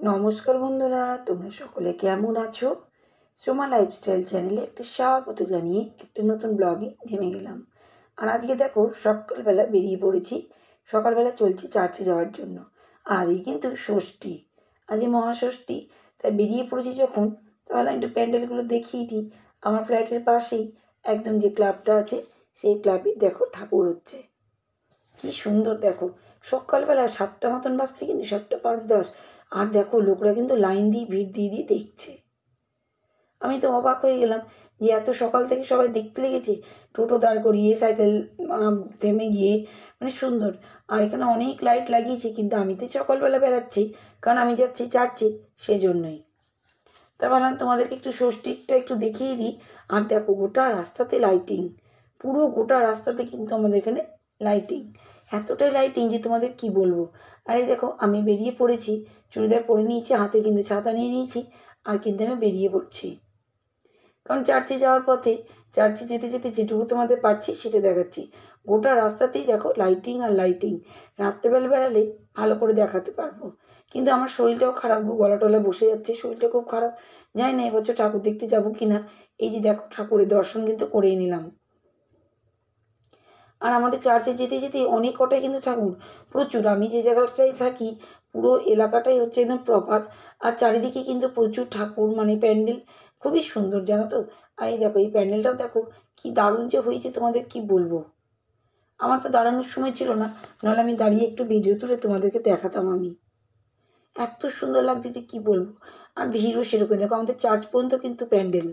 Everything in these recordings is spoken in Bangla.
নমস্কার বন্ধুরা, তোমরা সকলে কেমন আছো? সোমা লাইফস্টাইল চ্যানেলে একটা স্বাগত জানিয়ে একটা নতুন ব্লগে নেমে গেলাম। আর আজকে দেখো সকালবেলা বেরিয়ে পড়েছি। সকালবেলা চলছি চার্চে যাওয়ার জন্য। আর আজকে কিন্তু ষষ্ঠী, আজকে মহাষষ্ঠী। তাই বেরিয়ে পড়েছি যখন, তাহলে একটু প্যান্ডেলগুলো দেখিয়ে দিই। আমার ফ্ল্যাটের পাশেই একদম যে ক্লাবটা আছে, সেই ক্লাবে দেখো ঠাকুর হচ্ছে। কি সুন্দর দেখো, সকালবেলা 7টা মতন বাজছে, কিন্তু 7:05-10। আর দেখো লোকরা কিন্তু লাইন দিয়ে ভিড় দিয়ে দেখছে। আমি তো অবাক হয়ে গেলাম যে এত সকাল থেকে সবাই দেখতে লেগেছে। টোটো দাঁড় করিয়ে, সাইকেল থেমে গিয়ে, মানে সুন্দর। আর এখানে অনেক লাইট লাগিয়েছে, কিন্তু আমি তো সকালবেলা বেড়াচ্ছি, কারণ আমি যাচ্ছি চার্চে, সেজন্যই। তা ভাবলাম তোমাদেরকে একটু ষষ্ঠীটা একটু দেখিয়ে দিই। আর দেখো গোটা রাস্তাতে লাইটিং, পুরো গোটা রাস্তাতে কিন্তু আমাদের এখানে লাইটিং, এতটাই লাইটিং যে তোমাদের কি বলবো। আর এই দেখো আমি বেরিয়ে পড়েছি, চুড়িদার পরে নিয়েছি, হাতে কিন্তু ছাতা নিয়ে নিয়েছি, আর কিন্তু আমি বেরিয়ে পড়ছি। কারণ চার্চে যাওয়ার পথে, চার্চে যেতে যেতে যেটুকু তোমাদের পারছি সেটা দেখাচ্ছি। গোটা রাস্তাতেই দেখো লাইটিং আর লাইটিং। রাত্রেবেলা বেড়ালে ভালো করে দেখাতে পারবো। কিন্তু আমার শরীরটাও খারাপ, গলা টলা বসে যাচ্ছে, শরীরটা খুব খারাপ। জানি না এবছর ঠাকুর দেখতে যাবো কি না। এই যে দেখো ঠাকুরের দর্শন কিন্তু করেই নিলাম। আর আমাদের চার্চে যেতে যেতে অনেক কটাই কিন্তু ঠাকুর, প্রচুর। আমি যে জায়গাটায় থাকি পুরো এলাকাটাই হচ্ছে একদম প্রপার। আর চারিদিকে কিন্তু প্রচুর ঠাকুর, মানে প্যান্ডেল খুবই সুন্দর, জানো তো। আর এই দেখো এই প্যান্ডেলটাও দেখো কি দারুণ যে হয়েছে, তোমাদের কি বলবো। আমার তো দাঁড়ানোর সময় ছিল না, নাহলে আমি দাঁড়িয়ে একটু ভিডিও তুলে তোমাদেরকে দেখাতাম। আমি এত সুন্দর লাগছে যে কি বলবো। আর ভিড়ও সেরকম, দেখো আমাদের চার্চ পর্যন্ত কিন্তু প্যান্ডেল,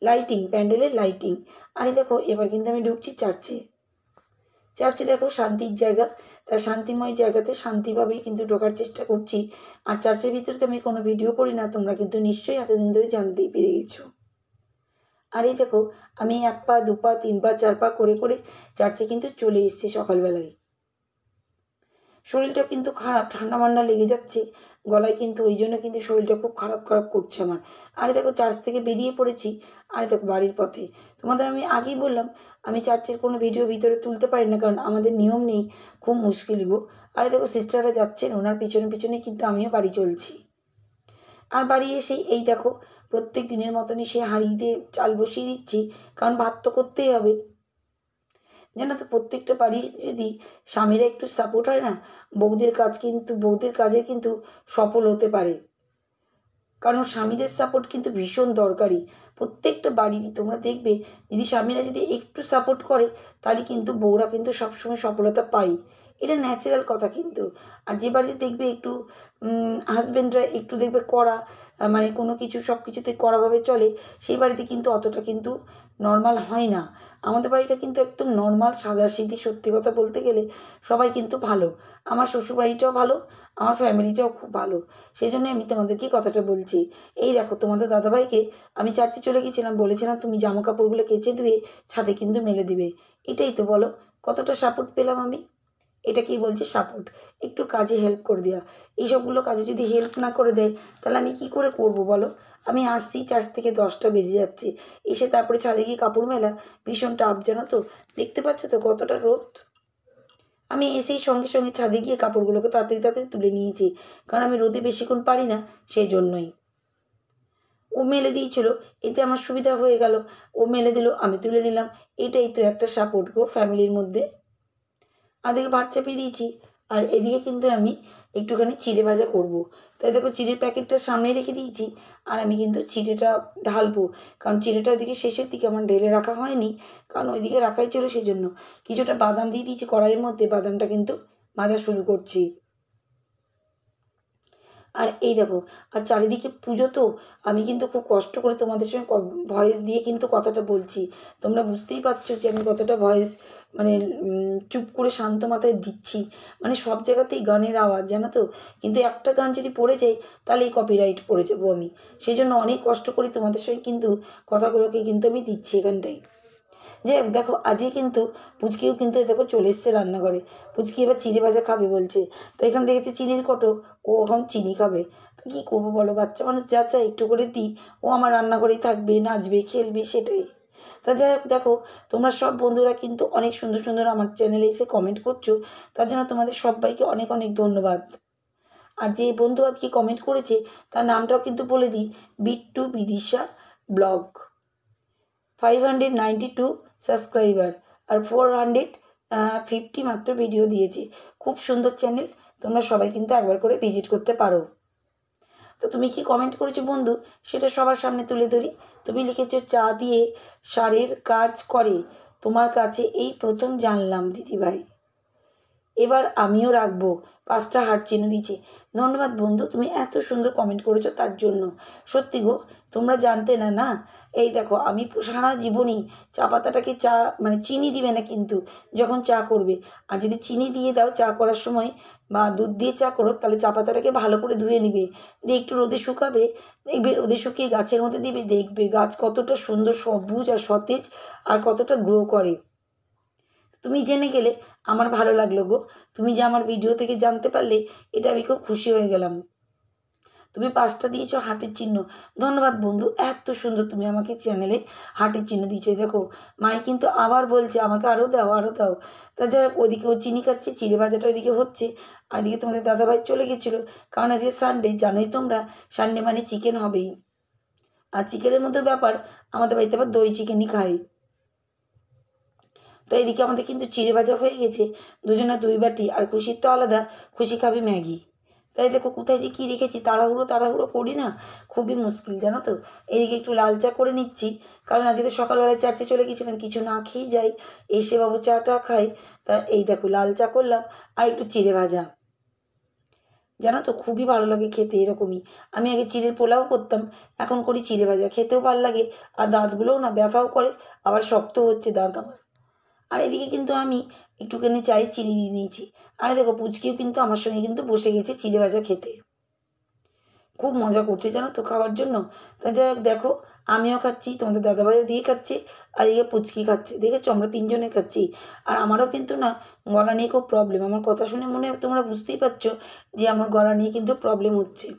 লাইটিং, প্যান্ডেলের লাইটিং। আর এই দেখো এবার কিন্তু আমি ঢুকছি চার্চে। চার্চে দেখো শান্তির জায়গা, তাই শান্তিময় জায়গাতে শান্তিভাবেই কিন্তু ঢোকার চেষ্টা করছি। আর চার্চের ভিতরে তো আমি কোনো ভিডিও করি না, তোমরা কিন্তু নিশ্চয়ই এতদিন ধরে জানতেই পেরে গেছো। আর এই দেখো আমি 1 পা 2 পা 3 পা 4 পা করে করে চার্চে কিন্তু চলে এসেছি সকালবেলায়। শরীরটা কিন্তু খারাপ, ঠান্ডা মান্ডা লেগে যাচ্ছে গলায়, কিন্তু ওই জন্য কিন্তু শরীরটা খুব খারাপ খারাপ করছে আমার। আরে দেখো চার্চ থেকে বেরিয়ে পড়েছি। আরে দেখো বাড়ির পথে, তোমাদের আমি আগেই বললাম আমি চার্চের কোনো ভিডিও ভিতরে তুলতে পারি না, কারণ আমাদের নিয়ম নেই, খুব মুশকিল গো। আরে দেখো সিস্টাররা যাচ্ছেন, ওনার পিছনে পিছনে কিন্তু আমিও বাড়ি চলছি। আর বাড়ি এসেই এই দেখো প্রত্যেক দিনের মতনই সে হাঁড়িতে চাল বসিয়ে দিচ্ছি, কারণ ভাত তো করতেই হবে। জানো তো প্রত্যেকটা বাড়ি যদি স্বামীরা একটু সাপোর্ট হয় না, বউদের কাজে কিন্তু সফল হতে পারে। কারণ স্বামীদের সাপোর্ট কিন্তু ভীষণ দরকারি প্রত্যেকটা বাড়িরই। তোমরা দেখবে যদি স্বামীরা যদি একটু সাপোর্ট করে, তাহলে কিন্তু বউরা কিন্তু সবসময় সফলতা পায়। এটা ন্যাচারাল কথা কিন্তু। আর যে বাড়িতে দেখবে একটু হাজব্যান্ডরা একটু দেখবে কড়া, মানে কোনো কিছু সব কিছুতে কড়াভাবে চলে, সেই বাড়িতে কিন্তু অতটা কিন্তু নর্মাল হয় না। আমাদের বাড়িটা কিন্তু একদম নর্মাল সাদাসিধে, সত্যি কথা বলতে গেলে সবাই কিন্তু ভালো। আমার শ্বশুরবাড়িটাও ভালো, আমার ফ্যামিলিটাও খুব ভালো। সেই জন্য আমি তোমাদেরকে কথাটা বলছি। এই দেখো তোমাদের দাদাভাইকে আমি চার্চে চলে গেছিলাম, বলেছিলাম তুমি জামা কাপড়গুলো কেচে ধুয়ে ছাদে কিন্তু মেলে দিবে। এটাই তো বলো কতটা সাপোর্ট পেলাম আমি। এটাকেই বলছে সাপোর্ট, একটু কাজে হেল্প করে দেওয়া। এইসবগুলো কাজে যদি হেল্প না করে দেয়, তাহলে আমি কি করে করব বলো। আমি আসছি চার্চ থেকে 10টা বেজে যাচ্ছে, এসে তারপরে ছাদে গিয়ে কাপড় মেলা ভীষণ টাফ, জানো তো। দেখতে পাচ্ছ তো কতটা রোদ। আমি এসেই সঙ্গে সঙ্গে ছাদে গিয়ে কাপড়গুলোকে তাড়াতাড়ি তাড়াতাড়ি তুলে নিয়েছি, কারণ আমি রোদে বেশিক্ষণ পারি না, সেই জন্যই। ও মেলে দিয়েছিল, এতে আমার সুবিধা হয়ে গেল। ও মেলে দিল, আমি তুলে নিলাম। এটাই তো একটা সাপোর্ট গো ফ্যামিলির মধ্যে। আর দেখে ভাত চাপিয়ে দিয়েছি। আর এদিকে কিন্তু আমি একটুখানি চিড়ে ভাজা করব। তাই দেখো চিড়ের প্যাকেটটা সামনে রেখে দিয়েছি, আর আমি কিন্তু চিড়েটা ঢালবো। কারণ চিড়েটা ওইদিকে শেষের দিকে আমার ঢেলে রাখা হয়নি, কারণ ওইদিকে রাখাই ছিল, সেই জন্য। কিছুটা বাদাম দিয়ে দিয়েছি কড়াইয়ের মধ্যে, বাদামটা কিন্তু ভাজা শুরু করছি। আর এই দেখো, আর চারিদিকে পুজো তো, আমি কিন্তু খুব কষ্ট করে তোমাদের সঙ্গে ভয়েস দিয়ে কিন্তু কথাটা বলছি। তোমরা বুঝতেই পারছো যে আমি কতটা ভয়েস, মানে চুপ করে শান্ত মাথায় দিচ্ছি। মানে সব জায়গাতেই গানের আওয়াজ, জানো তো। কিন্তু একটা গান যদি পড়ে যায়, তাহলেই কপিরাইট পড়ে যাবো আমি। সেই জন্য অনেক কষ্ট করি তোমাদের সঙ্গে কিন্তু কথাগুলোকে কিন্তু আমি দিচ্ছি এখানটায়। যাই হোক দেখো আজকে কিন্তু পুচকিও কিন্তু দেখো চলে এসছে রান্নাঘরে। পুচকি এবার চিড়ে ভাজা খাবে বলছে। তো এখানে দেখেছি চিনির কটো, ও এখন চিনি খাবে। তো কী করবো বলো, বাচ্চা মানুষ যা চায় একটু করে দিই, ও আমার রান্নাঘরেই থাকবে, নাচবে, খেলবে, সেটাই। তা যাই হোক দেখো, তোমরা সব বন্ধুরা কিন্তু অনেক সুন্দর সুন্দর আমার চ্যানেলে এসে কমেন্ট করছো, তার জন্য তোমাদের সবাইকে অনেক অনেক ধন্যবাদ। আর যে বন্ধু আজকে কমেন্ট করেছে তার নামটাও কিন্তু বলে দিই, বিট্টু বিদিশা ব্লগ। 592 সাবস্ক্রাইবার আর 450 মাত্র ভিডিও দিয়েছে। খুব সুন্দর চ্যানেল, তোমরা সবাই কিন্তু একবার করে ভিজিট করতে পারো। তো তুমি কি কমেন্ট করেছো বন্ধু সেটা সবার সামনে তুলে ধরি। তুমি লিখেছো, চা দিয়ে সারের কাজ করে, তোমার কাছে এই প্রথম জানলাম দিদিভাই, এবার আমিও রাখবো। 5টা হার্ট চিহ্ন দিয়েছে। ধন্যবাদ বন্ধু, তুমি এত সুন্দর কমেন্ট করেছো তার জন্য। সত্যি গো, তোমরা জানতে না না। এই দেখো, আমি সারা জীবনই চা পাতাটাকে চা মানে চিনি দিবে না কিন্তু যখন চা করবে। আর যদি চিনি দিয়ে দাও চা করার সময় বা দুধ দিয়ে চা করো, তাহলে চা পাতাটাকে ভালো করে ধুয়ে নিবে, দিয়ে একটু রোদে শুকাবে। দেখবে রোদে শুকিয়ে গাছের মধ্যে দিবে, দেখবে গাছ কতটা সুন্দর সবুজ আর সতেজ আর কতটা গ্রো করে। তুমি জেনে গেলে আমার ভালো লাগলো গো। তুমি যে আমার ভিডিও থেকে জানতে পারলে, এটা আমি খুব খুশি হয়ে গেলাম। তুমি 5টা দিয়েছো হার্টের চিহ্ন। ধন্যবাদ বন্ধু, এত সুন্দর তুমি আমাকে চ্যানেলে হার্টের চিহ্ন দিয়েছো। দেখো মাই কিন্তু আবার বলছে আমাকে আরও দাও আরও দাও। তা যাই হোক, ওদিকে ও চিনি খাচ্ছে, চিড়ে ভাজাটা ওইদিকে হচ্ছে, আর এদিকে তোমাদের দাদাভাই চলে গেছিলো। কারণ আজকে সানডে, জানোই তোমরা সানডে মানে চিকেন হবেই। আর চিকেনের মধ্যে ব্যাপার, আমাদের বাড়িতে আবার দই চিকেনই খাই। তো এদিকে আমাদের কিন্তু চিড়ে ভাজা হয়ে গেছে, দুজনা 2 বাটি। আর খুশির তো আলাদা, খুশি খাবে ম্যাগি। তাই দেখো কোথায় যে কী রেখেছি, তাড়াহুড়ো করি না, খুবই মুশকিল জানো তো। এদিকে একটু লাল চা করে নিচ্ছি, কারণ আজকে তো সকালবেলায় চার্চে চলে গেছিলাম, কিছু না খেয়ে যাই, এসে বাবু চাটা খাই। তা এই দেখো লাল চা করলাম আর একটু চিড়ে ভাজা। জানো তো খুবই ভালো লাগে খেতে এরকমই। আমি আগে চিড়ের পোলাও করতাম, এখন করি চিড়ে ভাজা, খেতেও ভালো লাগে। আর দাঁতগুলোও না ব্যথাও করে, আবার শক্ত হচ্ছে দাঁত আমার। আর এদিকে কিন্তু আমি একটুখানি চায়ে চিনি দিয়ে নিয়েছি। আর দেখো পুচকিও কিন্তু আমার সঙ্গে কিন্তু বসে গেছে চিড়ে ভাজা খেতে, খুব মজা করছে জানো তো খাওয়ার জন্য। তা যাই হোক দেখো, আমিও খাচ্ছি, তোমাদের দাদাভাইও দিয়ে খাচ্ছে, আর এদিকে পুচকি খাচ্ছে, দেখেছো আমরা 3জনে খাচ্ছি। আর আমারও কিন্তু না গলা নিয়ে খুব প্রবলেম, আমার কথা শুনে মনে হয় তোমরা বুঝতেই পারছো যে আমার গলা নিয়ে কিন্তু প্রবলেম হচ্ছে।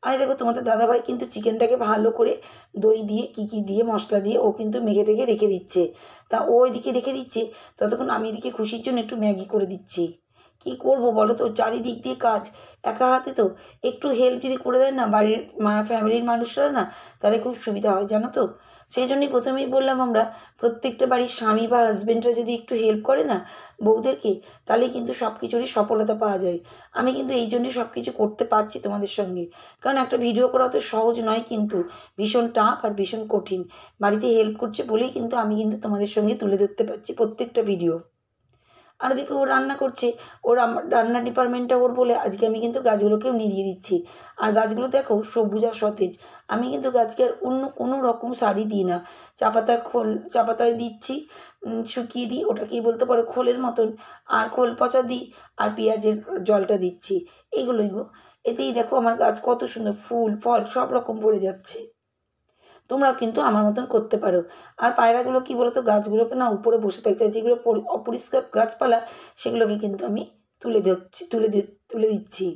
আর দেখো তোমাদের দাদাভাই কিন্তু চিকেনটাকে ভালো করে দই দিয়ে কী দিয়ে মশলা দিয়ে ও কিন্তু মেখে টেখে রেখে দিচ্ছে। তা ও এদিকে রেখে দিচ্ছে, ততক্ষণ আমি এদিকে খুশির জন্য একটু ম্যাগি করে দিচ্ছি। কী করবো বলো তো, চারিদিক দিয়ে কাজ, একা হাতে তো। একটু হেল্প যদি করে দেয় না বাড়ির ফ্যামিলির মানুষরা না, তাহলে খুব সুবিধা হয় জানো তো। সেই জন্যই প্রথমেই বললাম, আমরা প্রত্যেকটা বাড়ির স্বামী বা হাজব্যান্ডরা যদি একটু হেল্প করে না বউদেরকে, তাহলে কিন্তু সব কিছুরই সফলতা পাওয়া যায়। আমি কিন্তু এই জন্যই সব কিছু করতে পারছি তোমাদের সঙ্গে, কারণ একটা ভিডিও করা অত সহজ নয় কিন্তু, ভীষণ টাফ আর ভীষণ কঠিন। বাড়িতে হেল্প করছে বলেই কিন্তু আমি কিন্তু তোমাদের সঙ্গে তুলে ধরতে পারছি প্রত্যেকটা ভিডিও। আর ওদিকে ও রান্না করছে, ওর রান্নার ডিপার্টমেন্টটা ওর বলে আজকে আমি কিন্তু গাছগুলোকেও নিড়িয়ে দিচ্ছি। আর গাছগুলো দেখো সবুজ আর সতেজ। আমি কিন্তু গাছকে আর অন্য কোনো রকম সারি দিই না, চা পাতায় দিচ্ছি, শুকিয়ে দিই, ওটাকেই বলতে পারো খোলের মতন। আর খোল পচা দিই, আর পেঁয়াজের জলটা দিচ্ছি, এগুলোই গো। এতেই দেখো আমার গাছ কত সুন্দর ফুল ফল সব রকম ভরে যাচ্ছে। তোমরাও কিন্তু আমার মতন করতে পারো। আর পায়রাগুলো কী বলো তো, গাছগুলোকে না উপরে বসে থাকছে, আর যেগুলো অপরিষ্কার গাছপালা সেগুলোকে কিন্তু আমি তুলে দিচ্ছি।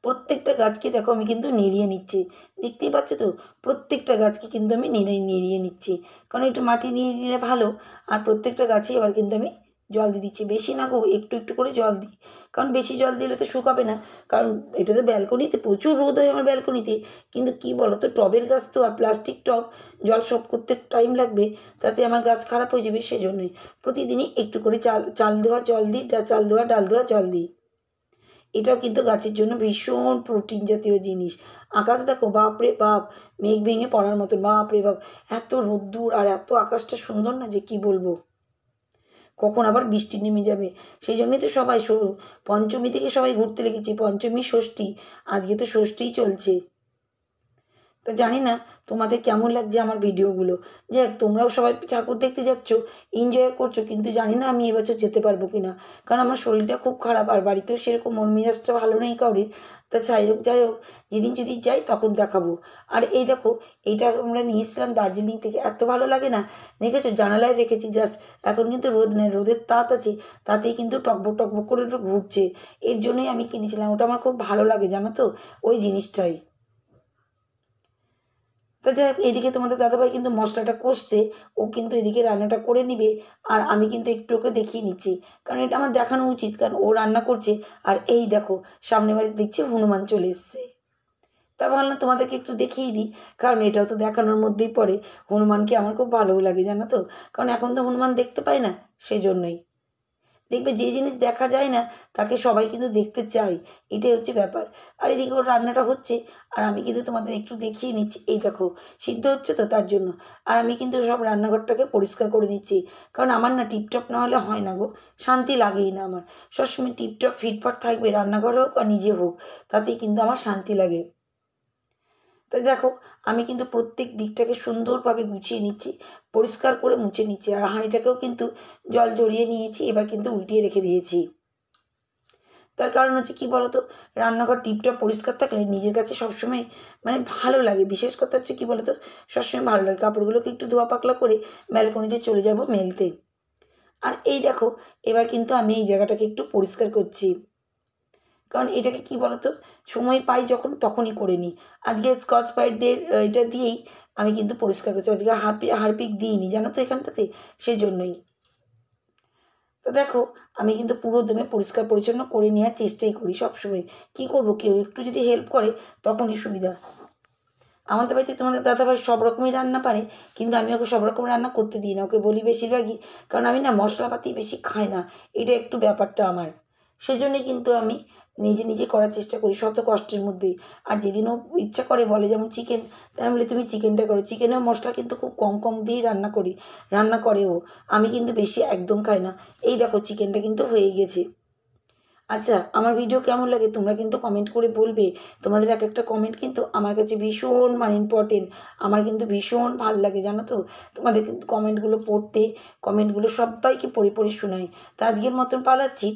প্রত্যেকটা গাছকে দেখো আমি কিন্তু নিড়িয়ে নিচ্ছি, দেখতেই পাচ্ছ তো, প্রত্যেকটা গাছকে কিন্তু আমি নিড়িয়ে নিচ্ছি, কারণ একটু মাটি নিয়ে নিলে ভালো। আর প্রত্যেকটা গাছে এবার কিন্তু আমি জল দিয়ে দিচ্ছি, বেশি না গো, একটু একটু করে জল দিই, কারণ বেশি জল দিলে তো শুকাবে না। কারণ এটা তো ব্যালকনিতে প্রচুর রোদ হয় আমার ব্যালকনিতে, কিন্তু কি বলো তো, টবের গাছ তো, আর প্লাস্টিক টব, জল সব করতে টাইম লাগবে, তাতে আমার গাছ খারাপ হয়ে যাবে। সেজন্যই প্রতিদিনই একটু করে চাল ধোয়া জল দিই, ডাল ধোয়া জল দিই। এটাও কিন্তু গাছের জন্য ভীষণ প্রোটিন জাতীয় জিনিস। আকাশ দেখো, বাপরে বাপ, মেঘ ভেঙে পড়ার মতন, বাপরে বাপ, এত রোদ্দুর আর এত আকাশটা সুন্দর না যে কি বলবো, কখন আবার বৃষ্টি নেমে যাবে। সেই জন্যই তো সবাই পঞ্চমী থেকে সবাই ঘুরতে লেগেছে, পঞ্চমী ষষ্ঠী, আজকে তো ষষ্ঠীই চলছে। তো জানি না তোমাদের কেমন লাগছে আমার ভিডিওগুলো। যাক, তোমরাও সবাই ঠাকুর দেখতে যাচ্ছ, এনজয় করছো, কিন্তু জানি না আমি এবছর যেতে পারবো কি না, কারণ আমার শরীরটা খুব খারাপ, আর বাড়িতেও সেরকম মন মেজাজটা ভালো নেই কাউরির। তা যাই হোক, যেদিন যদি যাই তখন দেখাবো। আর এই দেখো, এইটা আমরা নিয়ে এসেছিলাম দার্জিলিং থেকে, এত ভালো লাগে না, দেখেছো জানালায় রেখেছি জাস্ট। এখন কিন্তু রোদ নেই, রোদের তাপ আছে, তাতেই কিন্তু টকবক টকবক করে একটু ঘুরছে। এর জন্যই আমি কিনেছিলাম, ওটা আমার খুব ভালো লাগে জানো তো, ওই জিনিসটাই। তা যাই হোক, এদিকে তোমাদের দাদাভাই কিন্তু মশলাটা কষছে, ও কিন্তু এদিকে রান্নাটা করে নিবে, আর আমি কিন্তু একটু ওকে দেখিয়ে নিচ্ছি, কারণ এটা আমার দেখানো উচিত, কারণ ও রান্না করছে। আর এই দেখো, সামনে বাড়িতে দেখছি হনুমান চলে এসছে। তা ভাবলাম তোমাদেরকে একটু দেখিয়ে দিই, কারণ এটাও তো দেখানোর মধ্যেই পড়ে। হনুমানকে আমার খুব ভালোও লাগে জানো তো, কারণ এখন তো হনুমান দেখতে পাই না, সেই জন্যই। দেখবে যে জিনিস দেখা যায় না তাকে সবাই কিন্তু দেখতে চায়, এটাই হচ্ছে ব্যাপার। আর এদিকে ওর রান্নাটা হচ্ছে, আর আমি কিন্তু তোমাদের একটু দেখিয়ে নিচ্ছি। এই দেখো, সিদ্ধ হচ্ছে তো তার জন্য। আর আমি কিন্তু সব রান্নাঘরটাকে পরিষ্কার করে নিচ্ছি, কারণ আমার না টিপটপ না হলে হয় না গো, শান্তি লাগেই না আমার। সবসময় টিপটপ ফিটফাট থাকবে, রান্নাঘর হোক আর নিজে হোক, তাতেই কিন্তু আমার শান্তি লাগে। তো দেখো, আমি কিন্তু প্রত্যেক দিকটাকে সুন্দরভাবে গুছিয়ে নিচ্ছি, পরিষ্কার করে মুছে নিচ্ছি। আর হাঁড়িটাকেও কিন্তু জল জড়িয়ে নিয়েছি, এবার কিন্তু উল্টিয়ে রেখে দিয়েছি। তার কারণ হচ্ছে কী বলো তো, রান্নাঘর টিপটপ পরিষ্কার থাকলে নিজের কাছে সবসময় মানে ভালো লাগে। বিশেষ কথা হচ্ছে কী বলো তো, সবসময় ভালো লাগে। কাপড়গুলোকে একটু ধোয়া পাকলা করে ব্যালকনিতে চলে যাব মেলতে। আর এই দেখো, এবার কিন্তু আমি এই জায়গাটাকে একটু পরিষ্কার করছি, কারণ এটাকে কী বলো তো, সময় পাই যখন তখনই করে নিই। আজকে স্কচ ব্রাইট দিয়ে এটা দিয়েই আমি কিন্তু পরিষ্কার করছি। আজকে হারপিক দিইনি জানো তো এখানটাতে, সেই জন্যই। তো দেখো, আমি কিন্তু পুরো দমে পরিষ্কার পরিচ্ছন্ন করে নেওয়ার চেষ্টাই করি সবসময়। কী করবো, কেউ একটু যদি হেল্প করে তখনই সুবিধা। আমাদের বাড়িতে তোমাদের দাদাভাই সব রকমই রান্না পারে, কিন্তু আমি ওকে সব রকম রান্না করতে দিই না, ওকে বলি বেশিরভাগই, কারণ আমি না মশলাপাতি বেশি খাই না, এটা একটু ব্যাপারটা আমার। সেজন্যই কিন্তু আমি নিজে নিজে করার চেষ্টা করি শত কষ্টের মধ্যেই। আর যেদিন ও ইচ্ছা করে বলে, যেমন চিকেন, তাই আমি বলি তুমি চিকেনটা করো। চিকেনেও মশলা কিন্তু খুব কম কম দিয়েই রান্না করে ও। আমি কিন্তু বেশি একদম খাই না। এই দেখো, চিকেনটা কিন্তু হয়ে গেছে। আচ্ছা, আমার ভিডিও কেমন লাগে তোমরা কিন্তু কমেন্ট করে বলবে। তোমাদের এক একটা কমেন্ট কিন্তু আমার কাছে ভীষণ মানে ইম্পর্টেন্ট। আমার কিন্তু ভীষণ ভাল লাগে জানো তো, তোমাদের কিন্তু কমেন্টগুলো পড়তে, কমেন্টগুলো সব্বাইকে পড়ে পড়ে শোনাই। তা আজকের মতন পালাচ্ছি,